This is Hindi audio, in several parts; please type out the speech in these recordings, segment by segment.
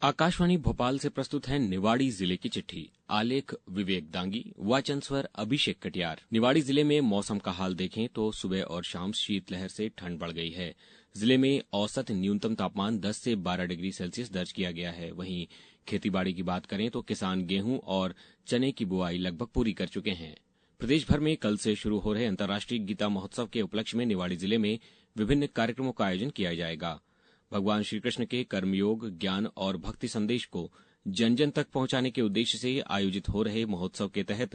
आकाशवाणी भोपाल से प्रस्तुत है निवाड़ी जिले की चिट्ठी। आलेख विवेक दांगी, वाचन स्वर अभिषेक कटियार। निवाड़ी जिले में मौसम का हाल देखें तो सुबह और शाम शीतलहर से ठंड बढ़ गई है। जिले में औसत न्यूनतम तापमान 10 से 12 डिग्री सेल्सियस दर्ज किया गया है। वहीं खेतीबाड़ी की बात करें तो किसान गेहूं और चने की बुआई लगभग पूरी कर चुके हैं। प्रदेश भर में कल से शुरू हो रहे अंतर्राष्ट्रीय गीता महोत्सव के उपलक्ष्य में निवाड़ी जिले में विभिन्न कार्यक्रमों का आयोजन किया जाएगा। भगवान श्रीकृष्ण के कर्मयोग, ज्ञान और भक्ति संदेश को जन जन तक पहुंचाने के उद्देश्य से आयोजित हो रहे महोत्सव के तहत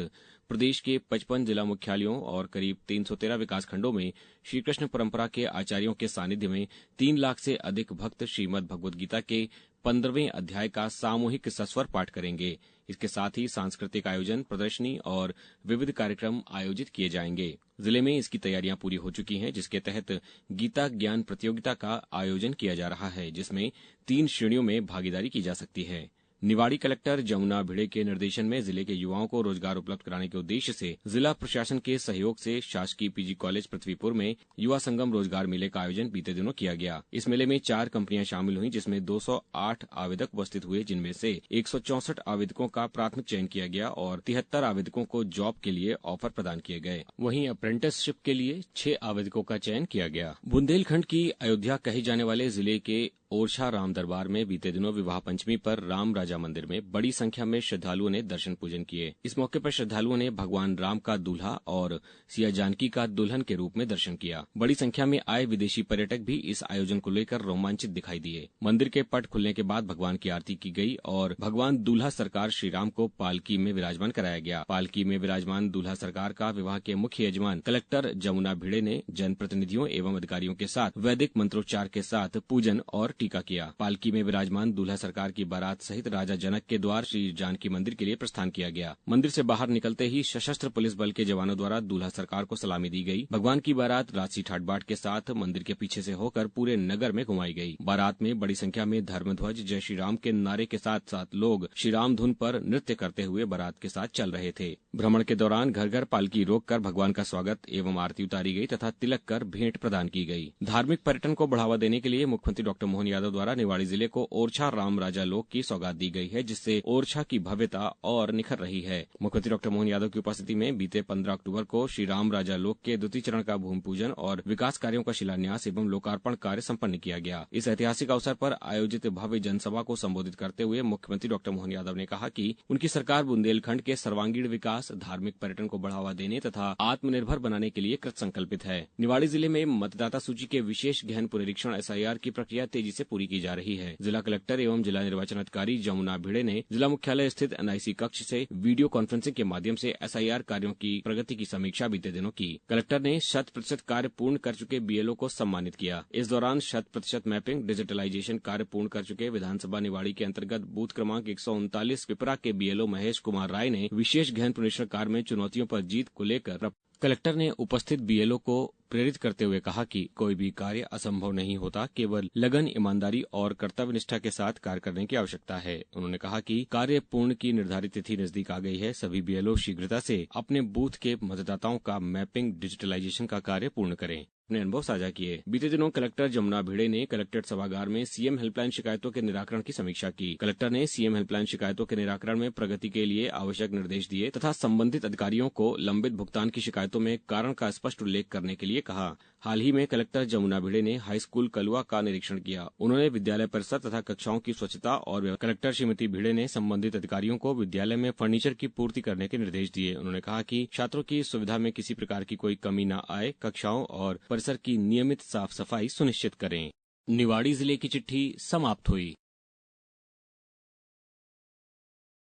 प्रदेश के 55 जिला मुख्यालयों और करीब 313 विकासखंडों में श्रीकृष्ण परंपरा के आचार्यों के सानिध्य में 3 लाख से अधिक भक्त श्रीमद् भगवद गीता के 15वें अध्याय का सामूहिक सस्वर पाठ करेंगे। इसके साथ ही सांस्कृतिक आयोजन, प्रदर्शनी और विविध कार्यक्रम आयोजित किए जाएंगे। जिले में इसकी तैयारियां पूरी हो चुकी हैं, जिसके तहत गीता ज्ञान प्रतियोगिता का आयोजन किया जा रहा है, जिसमें 3 श्रेणियों में भागीदारी की जा सकती है। निवाड़ी कलेक्टर जमुना भिड़े के निर्देशन में जिले के युवाओं को रोजगार उपलब्ध कराने के उद्देश्य से जिला प्रशासन के सहयोग से शासकीय पीजी कॉलेज पृथ्वीपुर में युवा संगम रोजगार मेले का आयोजन बीते दिनों किया गया। इस मेले में 4 कंपनियां शामिल हुई, जिसमें 208 आवेदक उपस्थित हुए, जिनमें से 164 आवेदकों का प्राथमिक चयन किया गया और 73 आवेदकों को जॉब के लिए ऑफर प्रदान किए गए। वहीं अप्रेंटिसशिप के लिए 6 आवेदकों का चयन किया गया। बुंदेलखंड की अयोध्या कहे जाने वाले जिले के ओरछा राम दरबार में बीते दिनों विवाह पंचमी पर राम राजा मंदिर में बड़ी संख्या में श्रद्धालुओं ने दर्शन पूजन किए। इस मौके पर श्रद्धालुओं ने भगवान राम का दूल्हा और सिया जानकी का दुल्हन के रूप में दर्शन किया। बड़ी संख्या में आए विदेशी पर्यटक भी इस आयोजन को लेकर रोमांचित दिखाई दिए। मंदिर के पट खुलने के बाद भगवान की आरती की गई और भगवान दूल्हा सरकार श्री राम को पालकी में विराजमान कराया गया। पालकी में विराजमान दूल्हा सरकार का विवाह के मुख्य यजमान कलेक्टर जमुना भिड़े ने जनप्रतिनिधियों एवं अधिकारियों के साथ वैदिक मंत्रोच्चार के साथ पूजन और टीका किया। पालकी में विराजमान दूल्हा सरकार की बारात सहित राजा जनक के द्वार श्री जानकी मंदिर के लिए प्रस्थान किया गया। मंदिर से बाहर निकलते ही सशस्त्र पुलिस बल के जवानों द्वारा दूल्हा सरकार को सलामी दी गई। भगवान की बारात राजसी ठाट बाट के साथ मंदिर के पीछे से होकर पूरे नगर में घुमाई गई। बारात में बड़ी संख्या में धर्मध्वज जय श्री राम के नारे के साथ साथ लोग श्री राम धुन पर नृत्य करते हुए बारात के साथ चल रहे थे। भ्रमण के दौरान घर घर पालकी रोककर भगवान का स्वागत एवं आरती उतारी गई तथा तिलक कर भेंट प्रदान की गई। धार्मिक पर्यटन को बढ़ावा देने के लिए मुख्यमंत्री डॉक्टर मोहन यादव द्वारा निवाड़ी जिले को ओरछा राम राजा लोक की सौगात दी गई है, जिससे ओरछा की भव्यता और निखर रही है। मुख्यमंत्री डॉक्टर मोहन यादव की उपस्थिति में बीते 15 अक्टूबर को श्री राम राजा लोक के द्वितीय चरण का भूमि पूजन और विकास कार्यों का शिलान्यास एवं लोकार्पण कार्य संपन्न किया गया। इस ऐतिहासिक अवसर पर आयोजित भव्य जनसभा को संबोधित करते हुए मुख्यमंत्री डॉक्टर मोहन यादव ने कहा कि उनकी सरकार बुंदेलखंड के सर्वांगीण विकास, धार्मिक पर्यटन को बढ़ावा देने तथा आत्मनिर्भर बनाने के लिए कृत संकल्पित है। निवाड़ी जिले में मतदाता सूची के विशेष गहन पुनरीक्षण SIR की प्रक्रिया तेजी से पूरी की जा रही है। जिला कलेक्टर एवं जिला निर्वाचन अधिकारी जमुना भिड़े ने जिला मुख्यालय स्थित NIC कक्ष से वीडियो कॉन्फ्रेंसिंग के माध्यम से SIR कार्यों की प्रगति की समीक्षा बीते दिनों की। कलेक्टर ने 100% कार्य पूर्ण कर चुके BLO को सम्मानित किया। इस दौरान 100% मैपिंग, डिजिटलाइजेशन कार्य पूर्ण कर चुके विधानसभा निवाड़ी के अंतर्गत बूथ क्रमांक 139 पिपरा के BLO महेश कुमार राय ने विशेष गहन पुनरीक्षण कार्य में चुनौतियों पर जीत को लेकर कलेक्टर ने उपस्थित BLO को प्रेरित करते हुए कहा कि कोई भी कार्य असंभव नहीं होता, केवल लगन, ईमानदारी और कर्तव्य निष्ठा के साथ कार्य करने की आवश्यकता है। उन्होंने कहा कि कार्य पूर्ण की निर्धारित तिथि नजदीक आ गई है। सभी BLO शीघ्रता से अपने बूथ के मतदाताओं का मैपिंग, डिजिटलाइजेशन का कार्य पूर्ण करें। अपने अनुभव साझा किए। बीते दिनों कलेक्टर जमुना भिड़े ने कलेक्ट्रेट सभागार में CM हेल्पलाइन शिकायतों के निराकरण की समीक्षा की। कलेक्टर ने CM हेल्पलाइन शिकायतों के निराकरण में प्रगति के लिए आवश्यक निर्देश दिए तथा संबंधित अधिकारियों को लंबित भुगतान की शिकायतों में कारण का स्पष्ट उल्लेख करने के लिए कहा। हाल ही में कलेक्टर जमुना भिड़े ने हाई स्कूल कलुआ का निरीक्षण किया। उन्होंने विद्यालय परिसर तथा कक्षाओं की स्वच्छता और कलेक्टर श्रीमती भिड़े ने संबंधित अधिकारियों को विद्यालय में फर्नीचर की पूर्ति करने के निर्देश दिए। उन्होंने कहा कि छात्रों की सुविधा में किसी प्रकार की कोई कमी न आए, कक्षाओं और परिसर की नियमित साफ सफाई सुनिश्चित करें। निवाड़ी जिले की चिट्ठी समाप्त हुई।